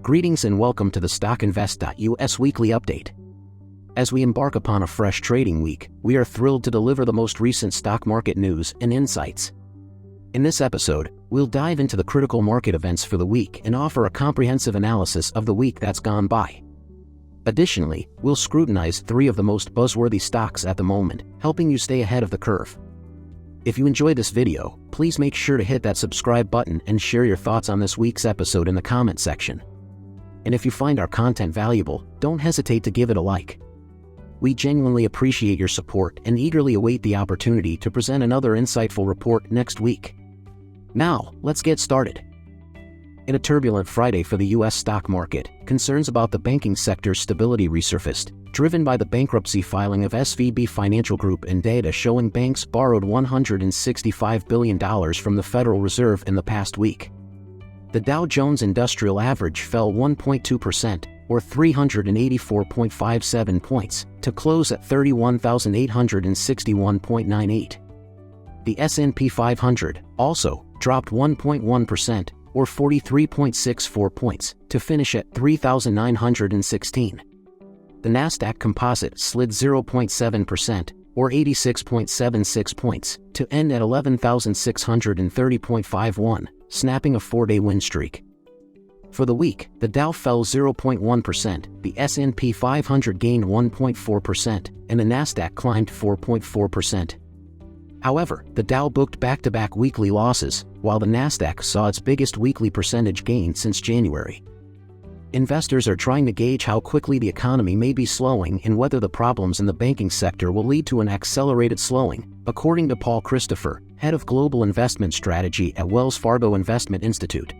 Greetings and welcome to the StockInvest.us weekly update. As we embark upon a fresh trading week, we are thrilled to deliver the most recent stock market news and insights. In this episode, we'll dive into the critical market events for the week and offer a comprehensive analysis of the week that's gone by. Additionally, we'll scrutinize 3 of the most buzzworthy stocks at the moment, helping you stay ahead of the curve. If you enjoyed this video, please make sure to hit that subscribe button and share your thoughts on this week's episode in the comment section. And if you find our content valuable, don't hesitate to give it a like. We genuinely appreciate your support and eagerly await the opportunity to present another insightful report next week. Now, let's get started. In a turbulent Friday for the U.S. stock market, concerns about the banking sector's stability resurfaced, driven by the bankruptcy filing of SVB Financial Group and data showing banks borrowed $165 billion from the Federal Reserve in the past week. The Dow Jones Industrial Average fell 1.2%, or 384.57 points, to close at 31,861.98. The S&P 500 also dropped 1.1%, or 43.64 points, to finish at 3,916. The Nasdaq Composite slid 0.7%, or 86.76 points, to end at 11,630.51, snapping a 4-day win streak. For the week, the Dow fell 0.1%, the S&P 500 gained 1.4%, and the Nasdaq climbed 4.4%. However, the Dow booked back-to-back weekly losses, while the Nasdaq saw its biggest weekly percentage gain since January. Investors are trying to gauge how quickly the economy may be slowing and whether the problems in the banking sector will lead to an accelerated slowing, according to Paul Christopher, head of global investment strategy at Wells Fargo Investment Institute.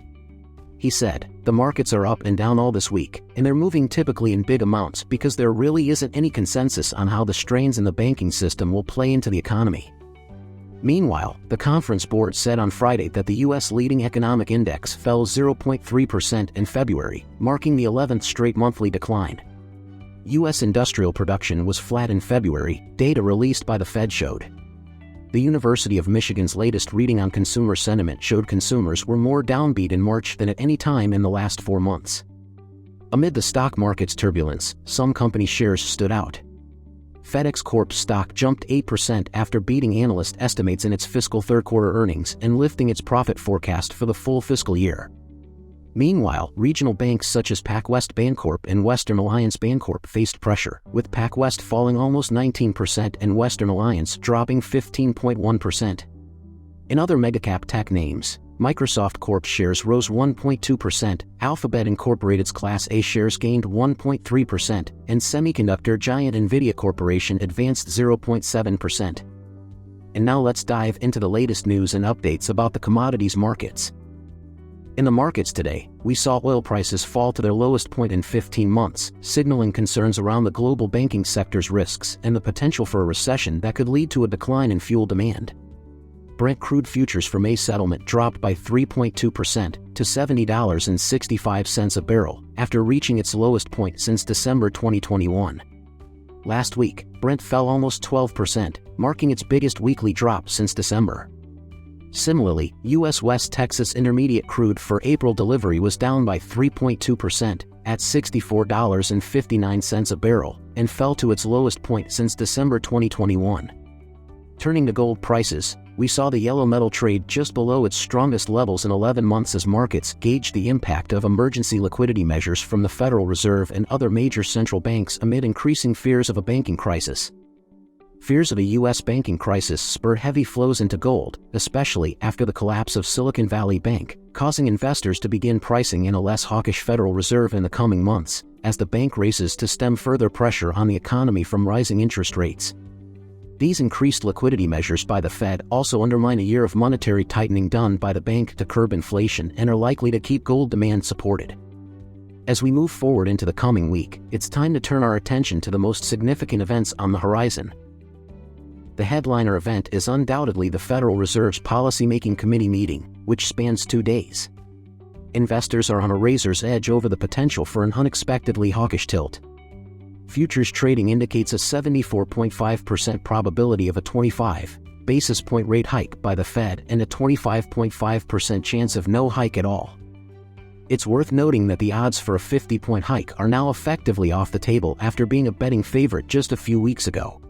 He said, "The markets are up and down all this week, and they're moving typically in big amounts because there really isn't any consensus on how the strains in the banking system will play into the economy." Meanwhile, the Conference Board said on Friday that the U.S. leading economic index fell 0.3% in February, marking the 11th straight monthly decline. U.S. industrial production was flat in February, data released by the Fed showed. The University of Michigan's latest reading on consumer sentiment showed consumers were more downbeat in March than at any time in the last 4 months. Amid the stock market's turbulence, some company shares stood out. FedEx Corp's stock jumped 8% after beating analyst estimates in its fiscal third-quarter earnings and lifting its profit forecast for the full fiscal year. Meanwhile, regional banks such as PacWest Bancorp and Western Alliance Bancorp faced pressure, with PacWest falling almost 19% and Western Alliance dropping 15.1%. In other megacap tech names, Microsoft Corp shares rose 1.2%, Alphabet Incorporated's Class A shares gained 1.3%, and semiconductor giant Nvidia Corporation advanced 0.7%. And now let's dive into the latest news and updates about the commodities markets. In the markets today, we saw oil prices fall to their lowest point in 15 months, signaling concerns around the global banking sector's risks and the potential for a recession that could lead to a decline in fuel demand. Brent crude futures for May settlement dropped by 3.2% to $70.65 a barrel, after reaching its lowest point since December 2021. Last week, Brent fell almost 12%, marking its biggest weekly drop since December. Similarly, U.S. West Texas Intermediate crude for April delivery was down by 3.2% at $64.59 a barrel, and fell to its lowest point since December 2021. Turning to gold prices, we saw the yellow metal trade just below its strongest levels in 11 months as markets gauged the impact of emergency liquidity measures from the Federal Reserve and other major central banks amid increasing fears of a banking crisis. Fears of a U.S. banking crisis spurred heavy flows into gold, especially after the collapse of Silicon Valley Bank, causing investors to begin pricing in a less hawkish Federal Reserve in the coming months, as the bank races to stem further pressure on the economy from rising interest rates. These increased liquidity measures by the Fed also undermine a year of monetary tightening done by the bank to curb inflation and are likely to keep gold demand supported. As we move forward into the coming week, it's time to turn our attention to the most significant events on the horizon. The headliner event is undoubtedly the Federal Reserve's Policymaking Committee meeting, which spans 2 days. Investors are on a razor's edge over the potential for an unexpectedly hawkish tilt. Futures trading indicates a 74.5% probability of a 25 basis point rate hike by the Fed and a 25.5% chance of no hike at all. It's worth noting that the odds for a 50-point hike are now effectively off the table after being a betting favorite just a few weeks ago.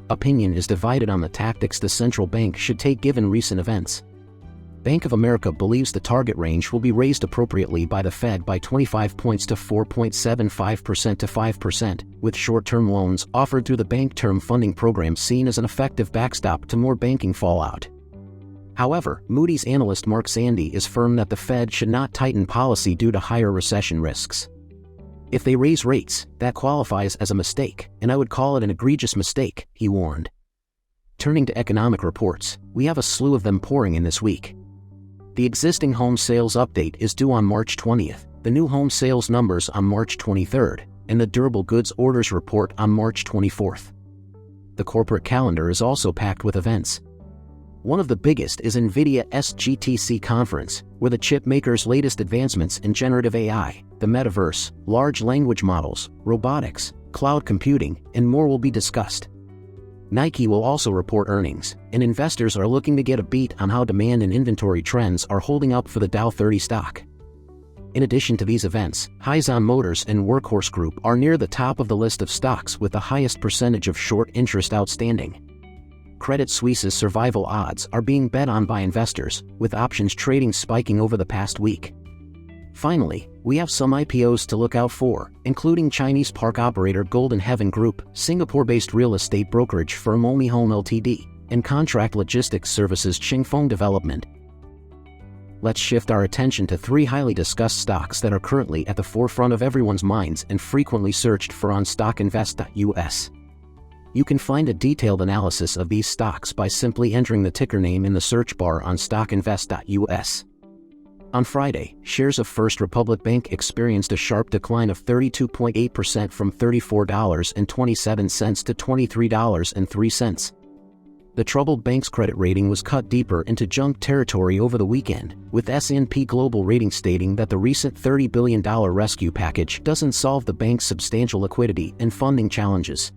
Opinion is divided on the tactics the central bank should take given recent events. Bank of America believes the target range will be raised appropriately by the Fed by 25 points to 4.75% to 5%, with short-term loans offered through the Bank Term Funding Program seen as an effective backstop to more banking fallout. However, Moody's analyst Mark Zandi is firm that the Fed should not tighten policy due to higher recession risks. If they raise rates, that qualifies as a mistake, and I would call it an egregious mistake, he warned. Turning to economic reports, we have a slew of them pouring in this week. The existing home sales update is due on March 20th, the new home sales numbers on March 23rd, and the durable goods orders report on March 24th. The corporate calendar is also packed with events. One of the biggest is NVIDIA's GTC conference, where the chip maker's latest advancements in generative AI, the metaverse, large language models, robotics, cloud computing, and more will be discussed. Nike will also report earnings, and investors are looking to get a beat on how demand and inventory trends are holding up for the Dow 30 stock. In addition to these events, Hyzon Motors and Workhorse Group are near the top of the list of stocks with the highest percentage of short interest outstanding. Credit Suisse's survival odds are being bet on by investors, with options trading spiking over the past week. Finally, we have some IPOs to look out for, including Chinese park operator Golden Heaven Group, Singapore-based real estate brokerage firm Omi Home Ltd., and contract logistics services Qingfeng Development. Let's shift our attention to three highly discussed stocks that are currently at the forefront of everyone's minds and frequently searched for on StockInvest.us. You can find a detailed analysis of these stocks by simply entering the ticker name in the search bar on StockInvest.us. On Friday, shares of First Republic Bank experienced a sharp decline of 32.8% from $34.27 to $23.03. The troubled bank's credit rating was cut deeper into junk territory over the weekend, with S&P Global Ratings stating that the recent $30 billion rescue package doesn't solve the bank's substantial liquidity and funding challenges.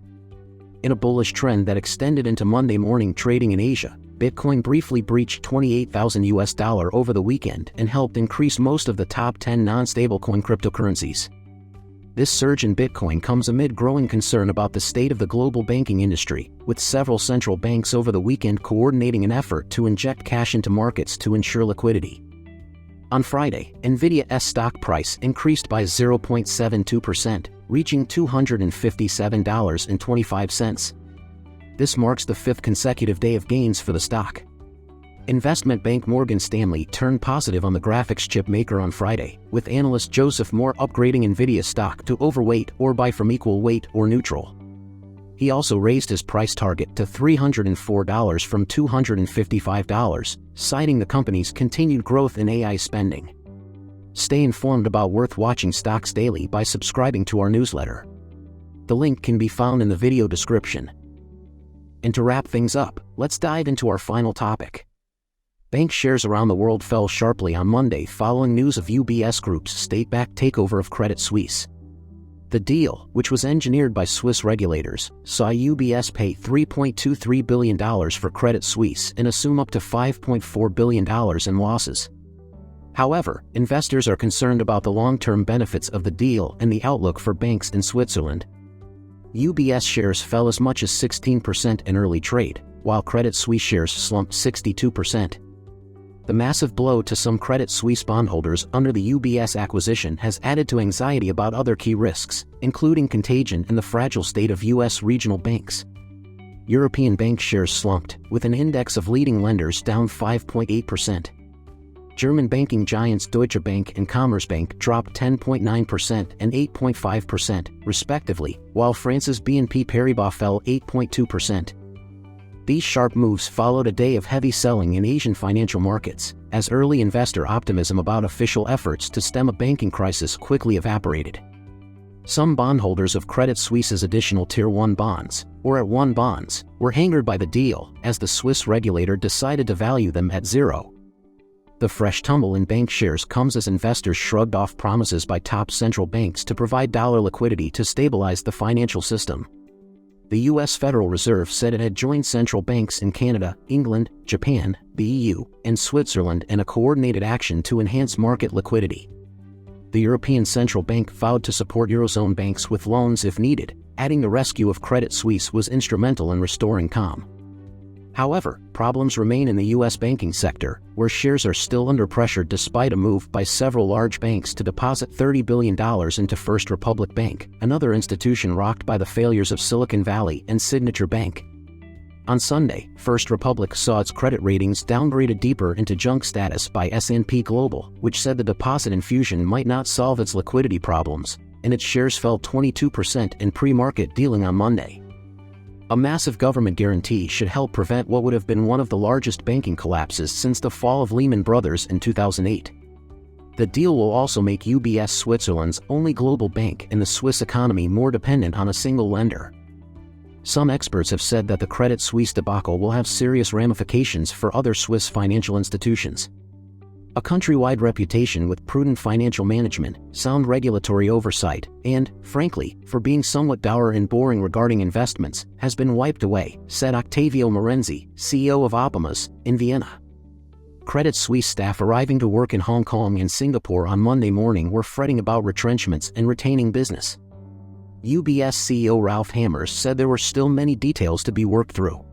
In a bullish trend that extended into Monday morning trading in Asia, Bitcoin briefly breached $28,000 over the weekend and helped increase most of the top 10 non-stablecoin cryptocurrencies. This surge in Bitcoin comes amid growing concern about the state of the global banking industry, with several central banks over the weekend coordinating an effort to inject cash into markets to ensure liquidity. On Friday, NVIDIA's stock price increased by 0.72%, reaching $257.25. This marks the fifth consecutive day of gains for the stock. Investment bank Morgan Stanley turned positive on the graphics chip maker on Friday, with analyst Joseph Moore upgrading NVIDIA stock to overweight or buy from equal weight or neutral. He also raised his price target to $304 from $255, citing the company's continued growth in AI spending. Stay informed about worth-watching stocks daily by subscribing to our newsletter. The link can be found in the video description. And to wrap things up, let's dive into our final topic. Bank shares around the world fell sharply on Monday following news of UBS Group's state-backed takeover of Credit Suisse. The deal, which was engineered by Swiss regulators, saw UBS pay $3.23 billion for Credit Suisse and assume up to $5.4 billion in losses. However, investors are concerned about the long-term benefits of the deal and the outlook for banks in Switzerland. UBS shares fell as much as 16% in early trade, while Credit Suisse shares slumped 62%. The massive blow to some Credit Suisse bondholders under the UBS acquisition has added to anxiety about other key risks, including contagion and the fragile state of U.S. regional banks. European bank shares slumped, with an index of leading lenders down 5.8%. German banking giants Deutsche Bank and Commerzbank dropped 10.9% and 8.5%, respectively, while France's BNP Paribas fell 8.2%. These sharp moves followed a day of heavy selling in Asian financial markets, as early investor optimism about official efforts to stem a banking crisis quickly evaporated. Some bondholders of Credit Suisse's additional Tier 1 bonds, or at 1 bonds, were angered by the deal, as the Swiss regulator decided to value them at zero. The fresh tumble in bank shares comes as investors shrugged off promises by top central banks to provide dollar liquidity to stabilize the financial system. The U.S. Federal Reserve said it had joined central banks in Canada, England, Japan, the EU, and Switzerland in a coordinated action to enhance market liquidity. the European Central Bank vowed to support Eurozone banks with loans if needed, adding the rescue of Credit Suisse was instrumental in restoring calm. However, problems remain in the U.S. banking sector, where shares are still under pressure despite a move by several large banks to deposit $30 billion into First Republic Bank, another institution rocked by the failures of Silicon Valley and Signature Bank. On Sunday, First Republic saw its credit ratings downgraded deeper into junk status by S&P Global, which said the deposit infusion might not solve its liquidity problems, and its shares fell 22% in pre-market dealing on Monday. A massive government guarantee should help prevent what would have been one of the largest banking collapses since the fall of Lehman Brothers in 2008. The deal will also make UBS Switzerland's only global bank and the Swiss economy more dependent on a single lender. Some experts have said that the Credit Suisse debacle will have serious ramifications for other Swiss financial institutions. A countrywide reputation with prudent financial management, sound regulatory oversight, and, frankly, for being somewhat dour and boring regarding investments, has been wiped away, said Octavio Morenzi, CEO of Optimas, in Vienna. Credit Suisse staff arriving to work in Hong Kong and Singapore on Monday morning were fretting about retrenchments and retaining business. UBS CEO Ralph Hammers said there were still many details to be worked through.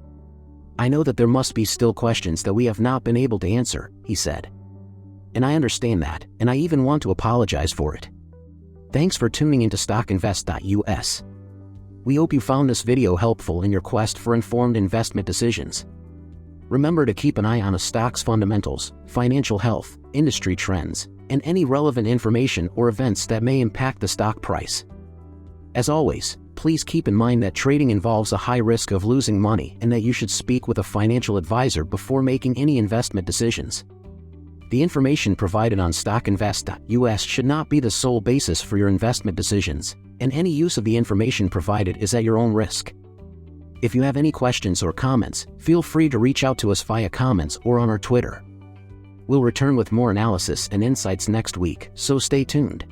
"I know that there must be still questions that we have not been able to answer," he said. "And I understand that, and I even want to apologize for it." Thanks for tuning into StockInvest.us. We hope you found this video helpful in your quest for informed investment decisions. Remember to keep an eye on a stock's fundamentals, financial health, industry trends, and any relevant information or events that may impact the stock price. As always, please keep in mind that trading involves a high risk of losing money and that you should speak with a financial advisor before making any investment decisions. The information provided on StockInvest.us should not be the sole basis for your investment decisions, and any use of the information provided is at your own risk. If you have any questions or comments, feel free to reach out to us via comments or on our Twitter. We'll return with more analysis and insights next week, so stay tuned.